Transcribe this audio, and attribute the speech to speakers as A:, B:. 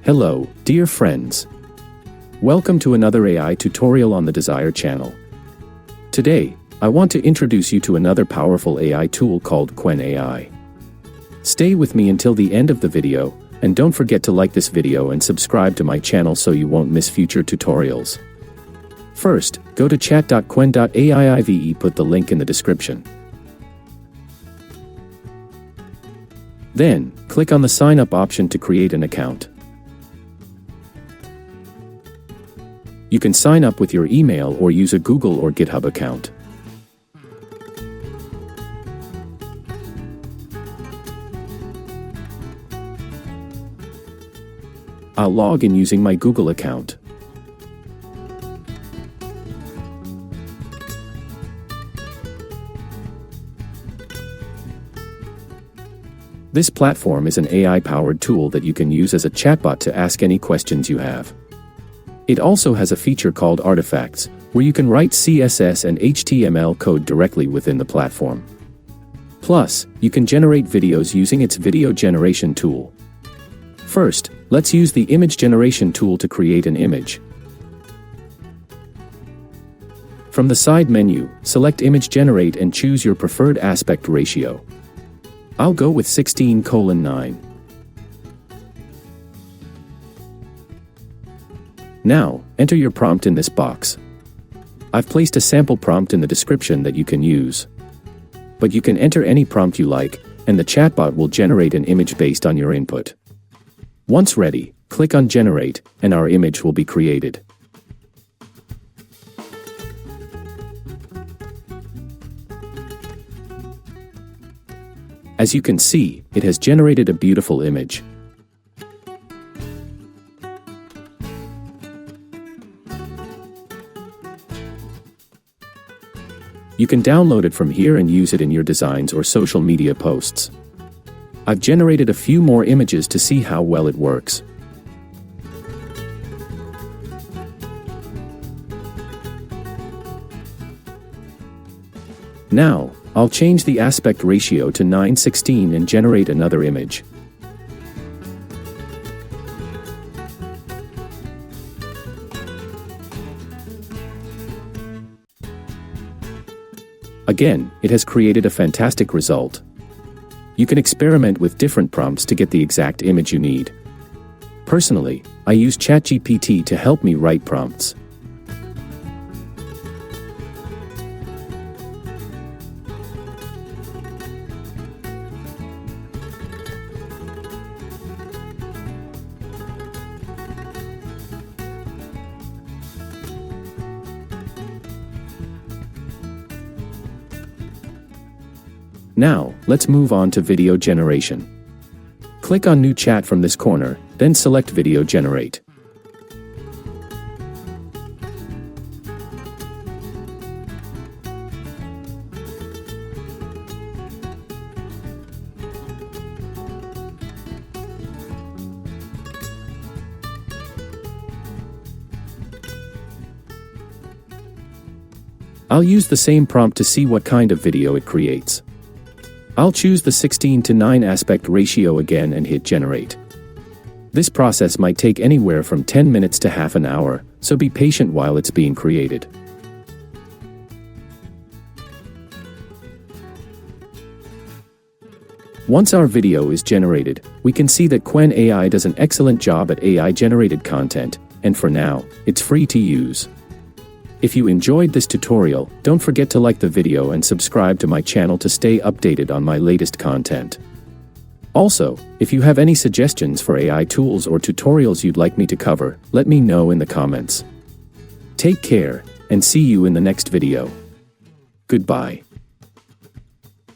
A: Hello, dear friends. Welcome to another AI tutorial on the Desire channel. Today, I want to introduce you to another powerful AI tool called Qwen AI. Stay with me until the end of the video, and don't forget to like this video and subscribe to my channel so you won't miss future tutorials. First, go to chat.qwen.ai. Put the link in the description. Then, click on the Sign Up option to create an account. You can sign up with your email or use a Google or GitHub account. I'll log in using my Google account. This platform is an AI-powered tool that you can use as a chatbot to ask any questions you have. It also has a feature called Artifacts, where you can write CSS and HTML code directly within the platform. Plus, you can generate videos using its video generation tool. First, let's use the image generation tool to create an image. From the side menu, select Image Generate and choose your preferred aspect ratio. I'll go with 16:9. Now, enter your prompt in this box. I've placed a sample prompt in the description that you can use. But you can enter any prompt you like, and the chatbot will generate an image based on your input. Once ready, click on Generate, and our image will be created. As you can see, it has generated a beautiful image. You can download it from here and use it in your designs or social media posts. I've generated a few more images to see how well it works. Now, I'll change the aspect ratio to 9:16 and generate another image. Again, it has created a fantastic result. You can experiment with different prompts to get the exact image you need. Personally, I use ChatGPT to help me write prompts. Now, let's move on to video generation. Click on New Chat from this corner, then select Video Generate. I'll use the same prompt to see what kind of video it creates. I'll choose the 16:9 aspect ratio again and hit Generate. This process might take anywhere from 10 minutes to half an hour, so be patient while it's being created. Once our video is generated, we can see that Qwen AI does an excellent job at AI-generated content, and for now, it's free to use. If you enjoyed this tutorial, don't forget to like the video and subscribe to my channel to stay updated on my latest content. Also, if you have any suggestions for AI tools or tutorials you'd like me to cover, let me know in the comments. Take care, and see you in the next video. Goodbye.